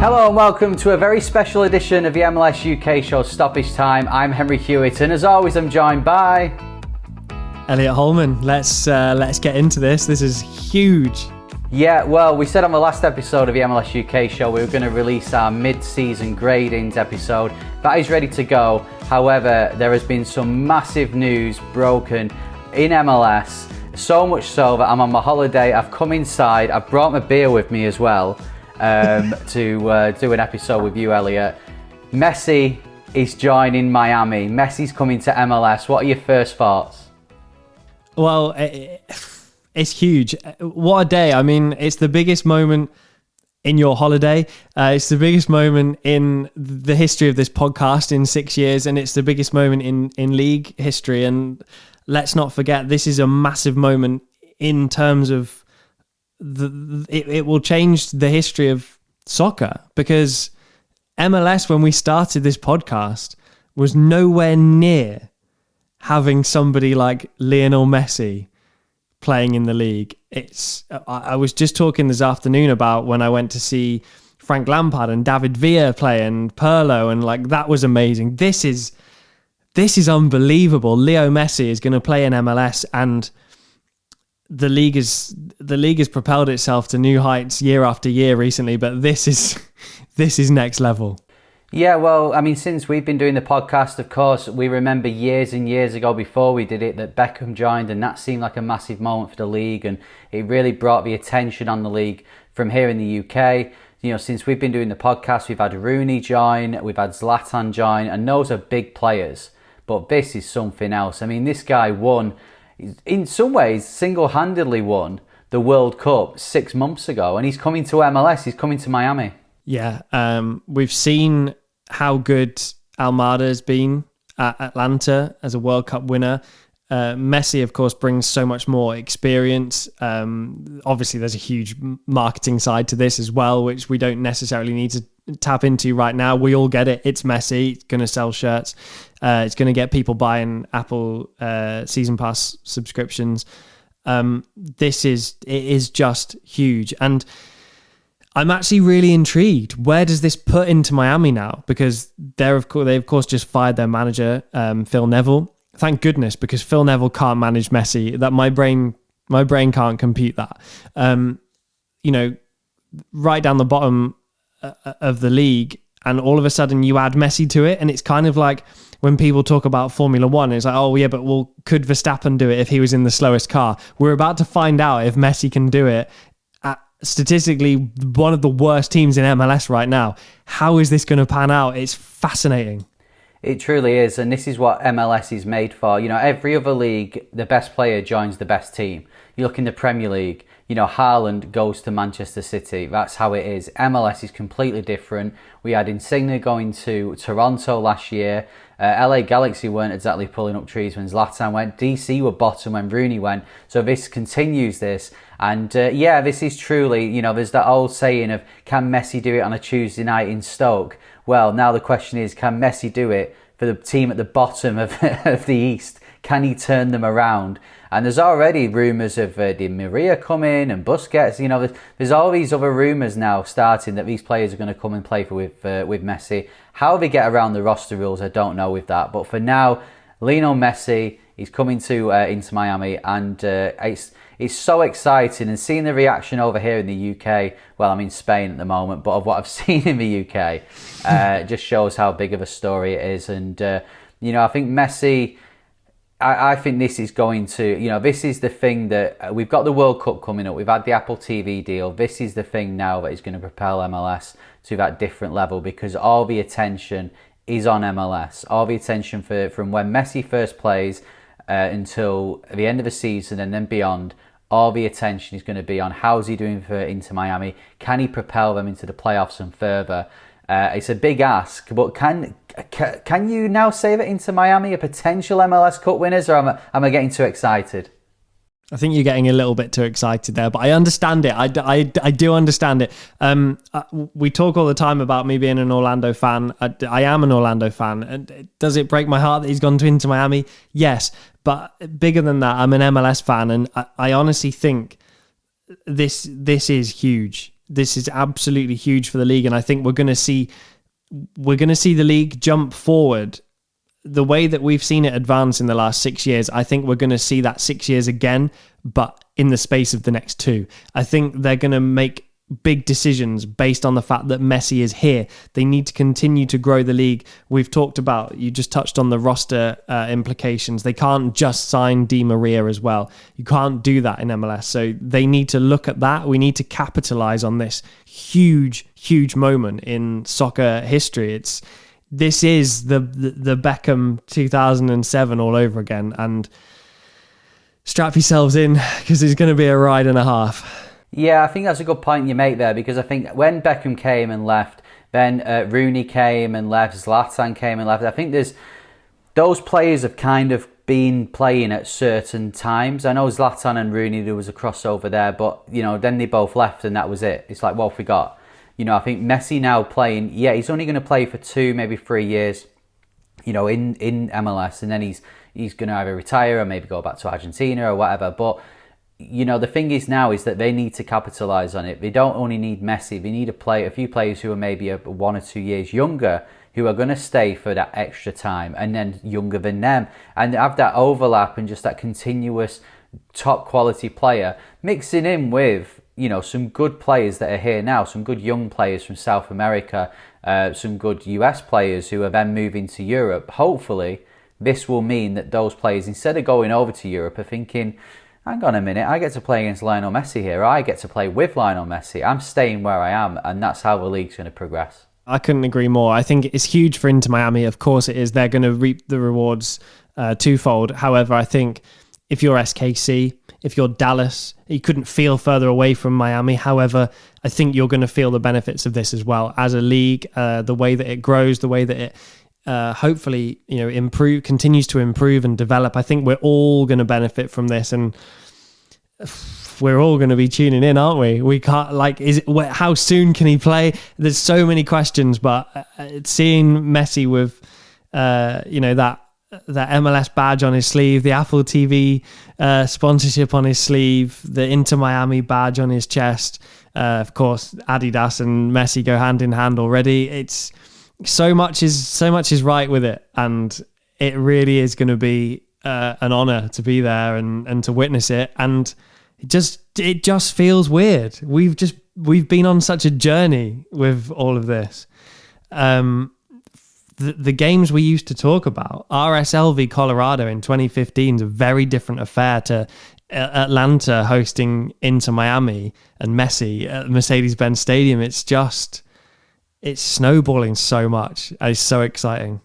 Hello and welcome to a very special edition of the MLS UK show Stoppage Time. I'm Henry Hewitt, and as always I'm joined by Elliot Holman. Let's get into this. This is huge. Yeah, well, we said on the last episode of the MLS UK show we were going to release our mid-season gradings episode. That is ready to go. However, there has been some massive news broken in MLS, so much so that I'm on my holiday. I've come inside, I've brought my beer with me as well to do an episode with you, Elliot. Messi is joining Miami. Messi's coming to MLS. What are your first thoughts? Well, it's huge. What a day. I mean, it's the biggest moment in your holiday. It's the biggest moment in the history of this podcast in 6 years, and it's the biggest moment in league history. And let's not forget, this is a massive moment in terms of it will change the history of soccer, because MLS, when we started this podcast, was nowhere near having somebody like Lionel Messi playing in the league. I was just talking this afternoon about when I went to see Frank Lampard and David Villa play and Pirlo, and like that was amazing. This is unbelievable. Leo Messi is going to play in MLS, and the league has propelled itself to new heights year after year recently, but this is next level. Yeah, well, I mean, since we've been doing the podcast, of course, we remember years and years ago before we did it that Beckham joined, and that seemed like a massive moment for the league, and it really brought the attention on the league from here in the UK. You know, since we've been doing the podcast, we've had Rooney join, we've had Zlatan join, and those are big players. But this is something else. I mean, this guy won, in some ways, single-handedly won the World Cup 6 months ago, and he's coming to MLS, he's coming to Miami. Yeah, we've seen how good Almada has been at Atlanta as a World Cup winner. Messi, of course, brings so much more experience. Obviously, there's a huge marketing side to this as well, which we don't necessarily need to tap into right now. We all get it. It's Messi. It's going to sell shirts. It's going to get people buying Apple season pass subscriptions. It is just huge. And I'm actually really intrigued. Where does this put into Miami now? Because they of course just fired their manager, Phil Neville. Thank goodness, because Phil Neville can't manage Messi. That my brain can't compute that. Right down the bottom of the league, and all of a sudden you add Messi to it, and it's kind of like when people talk about Formula One, it's like, oh yeah, but could Verstappen do it if he was in the slowest car? We're about to find out if Messi can do it. Statistically, one of the worst teams in MLS right now. How is this going to pan out? It's fascinating. It truly is, and this is what MLS is made for. You know, every other league, the best player joins the best team. You look in the Premier League, you know, Haaland goes to Manchester City. That's how it is. MLS is completely different. We had Insigne going to Toronto last year. LA Galaxy weren't exactly pulling up trees when Zlatan went. DC were bottom when Rooney went. So this continues this. And this is truly, you know, there's that old saying of, can Messi do it on a Tuesday night in Stoke? Well, now the question is, can Messi do it for the team at the bottom of the East? Can he turn them around? And there's already rumours of Di Maria coming and Busquets. You know, there's all these other rumours now starting that these players are going to come and play with Messi. How they get around the roster rules, I don't know with that. But for now, Lionel Messi is coming to into Miami, and it's so exciting. And seeing the reaction over here in the UK, well, I'm in Spain at the moment, but of what I've seen in the UK, just shows how big of a story it is. And I think Messi, I think this is going to, this is the thing that we've got the World Cup coming up. We've had the Apple TV deal. This is the thing now that is going to propel MLS to that different level, because all the attention is on MLS. All the attention from when Messi first plays until the end of the season and then beyond, all the attention is going to be on how's he doing for Inter Miami. Can he propel them into the playoffs and further? It's a big ask, but can you now say that Inter Miami are potential MLS Cup winners, or am I getting too excited? I think you're getting a little bit too excited there, but I understand it. I do understand it. We talk all the time about me being an Orlando fan. I am an Orlando fan. And does it break my heart that he's gone to Inter Miami? Yes, but bigger than that, I'm an MLS fan, and I honestly think this is huge. this is absolutely huge for the league, and I think we're going to see the league jump forward. The way that we've seen it advance in the last 6 years, I think we're going to see that 6 years again, but in the space of the next 2. I think they're going to make big decisions based on the fact that Messi is here. They need to continue to grow the league. We've talked about, you just touched on the roster implications. They can't just sign Di Maria as well. You can't do that in MLS. So they need to look at that. We need to capitalize on this huge, huge moment in soccer history. This is the Beckham 2007 all over again, and strap yourselves in because it's going to be a ride and a half. Yeah, I think that's a good point you make there, because I think when Beckham came and left, then Rooney came and left, Zlatan came and left. I think those players have kind of been playing at certain times. I know Zlatan and Rooney, there was a crossover there, but then they both left and that was it. It's like, well, forgot. I think Messi now playing, he's only going to play for 2, maybe 3 years, in MLS, and then he's going to either retire or maybe go back to Argentina or whatever. But the thing is now is that they need to capitalise on it. They don't only need Messi, they need a few players who are maybe 1 or 2 years younger, who are going to stay for that extra time, and then younger than them, and have that overlap and just that continuous top quality player mixing in with some good players that are here now, some good young players from South America, some good US players who are then moving to Europe. Hopefully this will mean that those players, instead of going over to Europe, are thinking, hang on a minute, I get to play against Lionel Messi here. I get to play with Lionel Messi. I'm staying where I am, and that's how the league's going to progress. I couldn't agree more. I think it's huge for Inter Miami. Of course it is. They're going to reap the rewards twofold. However, I think if you're SKC, if you're Dallas, you couldn't feel further away from Miami. However, I think you're going to feel the benefits of this as well. As a league, the way that it grows, the way that it hopefully continues to improve and develop. I think we're all going to benefit from this, and we're all going to be tuning in, aren't we? We can't, how soon can he play? There's so many questions, but seeing Messi with that MLS badge on his sleeve, the Apple TV sponsorship on his sleeve, the Inter Miami badge on his chest, of course Adidas and Messi go hand in hand already. It's so much is right with it, and it really is going to be an honor to be there and to witness it. And it just feels weird. We've been on such a journey with all of this. The games we used to talk about, RSL v Colorado in 2015 is a very different affair to Atlanta hosting Inter Miami and Messi at Mercedes-Benz Stadium. It's snowballing so much. It's so exciting.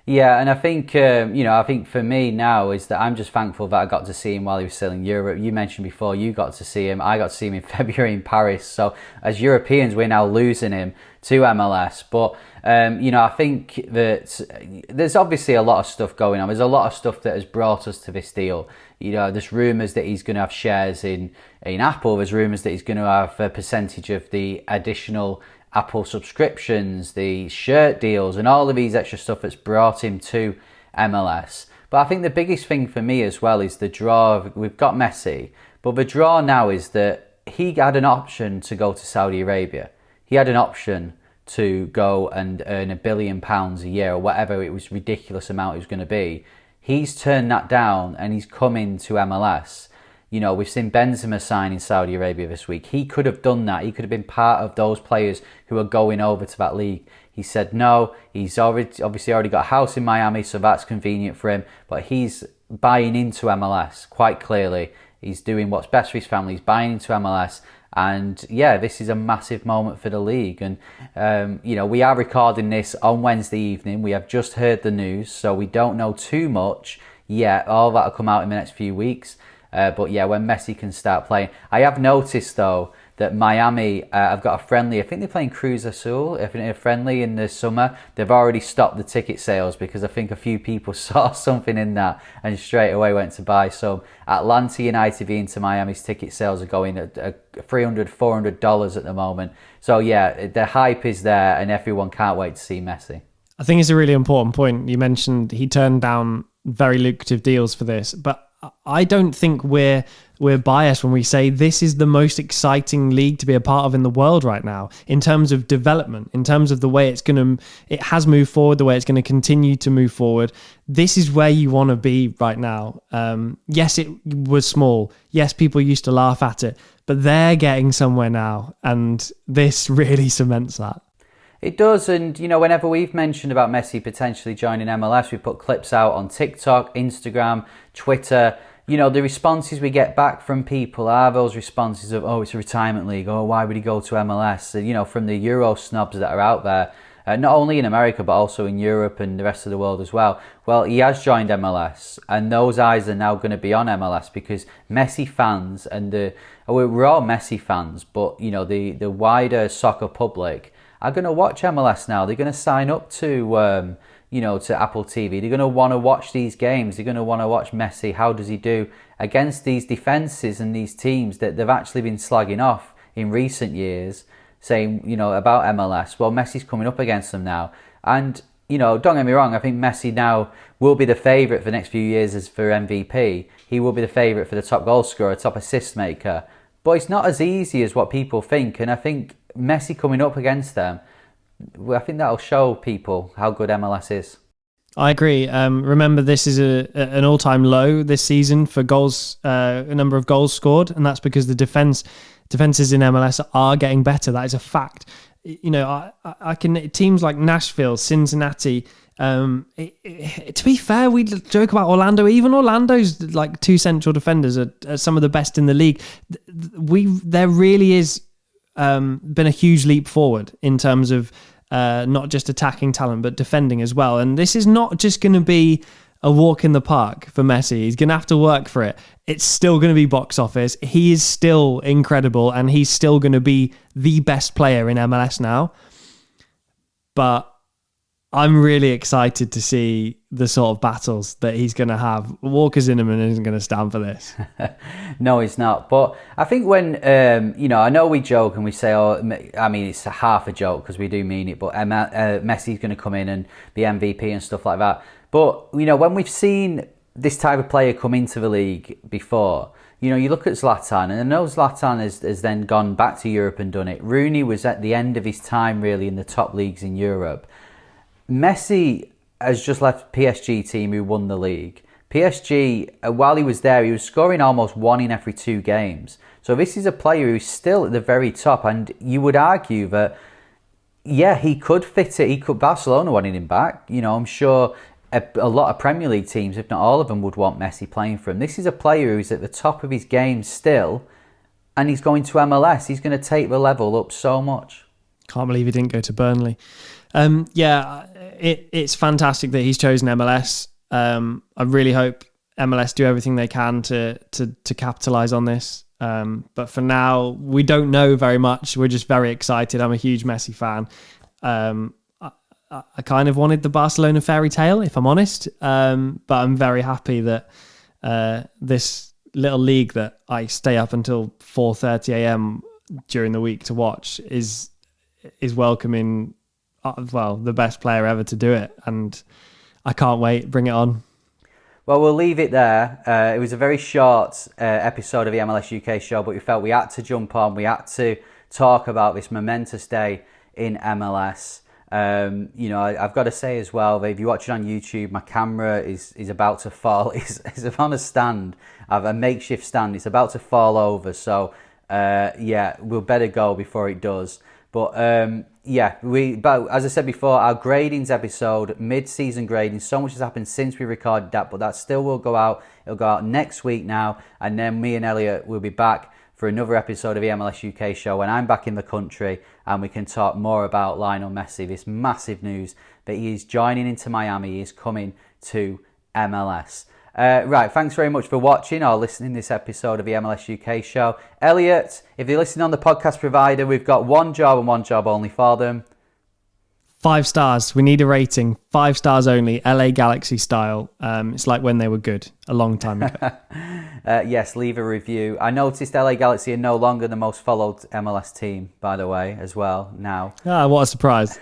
Yeah, and I think I think for me now is that I'm just thankful that I got to see him while he was still in Europe. You mentioned before you got to see him. I got to see him in February in Paris. So as Europeans, we're now losing him to MLS. But I think that there's obviously a lot of stuff going on. There's a lot of stuff that has brought us to this deal. There's rumours that he's going to have shares in Apple. There's rumours that he's going to have a percentage of the additional Apple subscriptions, the shirt deals, and all of these extra stuff that's brought him to MLS. But I think the biggest thing for me as well is the draw. We've got Messi, but the draw now is that he had an option to go to Saudi Arabia. He had an option to go and earn £1 billion a year, or whatever it was, ridiculous amount it was going to be. He's turned that down and he's come into MLS. We've seen Benzema sign in Saudi Arabia this week. He could have done that. He could have been part of those players who are going over to that league. He said no. He's obviously already got a house in Miami, so that's convenient for him. But he's buying into MLS quite clearly. He's doing what's best for his family. He's buying into MLS. And yeah, this is a massive moment for the league. And, we are recording this on Wednesday evening. We have just heard the news, so we don't know too much yet. All that will come out in the next few weeks. But yeah, when Messi can start playing. I have noticed, though, that Miami have got a friendly. I think they're playing Cruz Azul, if a friendly in the summer. They've already stopped the ticket sales because I think a few people saw something in that and straight away went to buy some. Atlanta United into Miami's ticket sales are going at $300, $400 at the moment. So yeah, the hype is there and everyone can't wait to see Messi. I think it's a really important point. You mentioned he turned down very lucrative deals for this, but I don't think we're biased when we say this is the most exciting league to be a part of in the world right now, in terms of development, in terms of the way it has moved forward, the way it's going to continue to move forward. This is where you want to be right now. Yes, it was small. Yes, people used to laugh at it, but they're getting somewhere now, and this really cements that. It does, and whenever we've mentioned about Messi potentially joining MLS, we put clips out on TikTok, Instagram, Twitter. The responses we get back from people are those responses of, oh, it's a retirement league, oh, why would he go to MLS? From the Euro snobs that are out there, not only in America, but also in Europe and the rest of the world as well. Well, he has joined MLS, and those eyes are now going to be on MLS because Messi fans, and we're all Messi fans, but, the wider soccer public are going to watch MLS now. They're going to sign up to to Apple TV. They're going to want to watch these games. They're going to want to watch Messi. How does he do against these defences and these teams that they've actually been slagging off in recent years, saying, about MLS. Well, Messi's coming up against them now. And, don't get me wrong, I think Messi now will be the favourite for the next few years as for MVP. He will be the favourite for the top goal scorer, top assist maker. But it's not as easy as what people think. And I think Messi coming up against them, I think that'll show people how good MLS is. I agree. Remember, this is an all-time low this season for goals, a number of goals scored, and that's because the defenses in MLS are getting better. That is a fact. I can teams like Nashville, Cincinnati. To be fair, we joke about Orlando. Even Orlando's like two central defenders are some of the best in the league. There really is been a huge leap forward in terms of not just attacking talent, but defending as well. And this is not just going to be a walk in the park for Messi. He's going to have to work for it. It's still going to be box office. He is still incredible, and he's still going to be the best player in MLS now. But I'm really excited to see the sort of battles that he's going to have. Walker Zimmerman isn't going to stand for this. No, he's not. But I think when, I know we joke and we say, it's a half a joke because we do mean it, but Messi's going to come in and be MVP and stuff like that. But, when we've seen this type of player come into the league before, you look at Zlatan, and I know Zlatan has then gone back to Europe and done it. Rooney was at the end of his time, really, in the top leagues in Europe. Messi has just left PSG team who won the league. PSG, while he was there, he was scoring almost 1 in every 2 games. So this is a player who's still at the very top, and you would argue that, yeah, he could fit it. Barcelona wanted him back. I'm sure a lot of Premier League teams, if not all of them, would want Messi playing for him. This is a player who's at the top of his game still, and he's going to MLS. He's going to take the level up so much. Can't believe he didn't go to Burnley. It's fantastic that he's chosen MLS. I really hope MLS do everything they can to capitalise on this. But for now, we don't know very much. We're just very excited. I'm a huge Messi fan. I kind of wanted the Barcelona fairy tale, if I'm honest. But I'm very happy that this little league that I stay up until 4:30 a.m. during the week to watch is welcoming, the best player ever to do it. And I can't wait. Bring it on. Well, we'll leave it there. It was a very short episode of the MLS UK show, but we felt we had to jump on. We had to talk about this momentous day in MLS. I've got to say as well that if you watch it on YouTube, my camera is about to fall. It's on a stand. I have a makeshift stand. It's about to fall over. So, we'll better go before it does. But but as I said before, our gradings episode, mid-season grading, so much has happened since we recorded that, but that still will go out. It'll go out next week now, and then me and Elliot will be back for another episode of the MLS UK show when I'm back in the country, and we can talk more about Lionel Messi, this massive news that he is joining Inter Miami. He is coming to MLS. Right, thanks very much for watching or listening to this episode of the MLS UK show. Elliot, if you're listening on the podcast provider, we've got one job and one job only for them. 5 stars. We need a rating. 5 stars only, LA Galaxy style. It's like when they were good, a long time ago. Yes, leave a review. I noticed LA Galaxy are no longer the most followed MLS team, by the way, as well, now. What a surprise.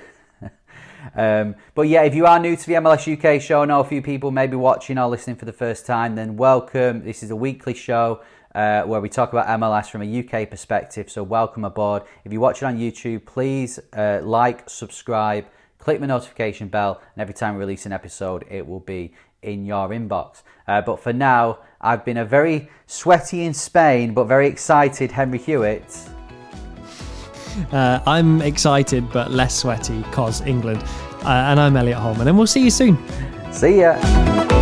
But yeah, if you are new to the MLS UK show, I know a few people may be watching or listening for the first time, then welcome. This is a weekly show where we talk about MLS from a UK perspective, so welcome aboard. If you're watching on YouTube, please like, subscribe, click the notification bell, and every time we release an episode, it will be in your inbox. But for now, I've been a very sweaty in Spain, but very excited Henry Hewitt. I'm excited, but less sweaty, cause England. And I'm Elliot Holman, and we'll see you soon. See ya.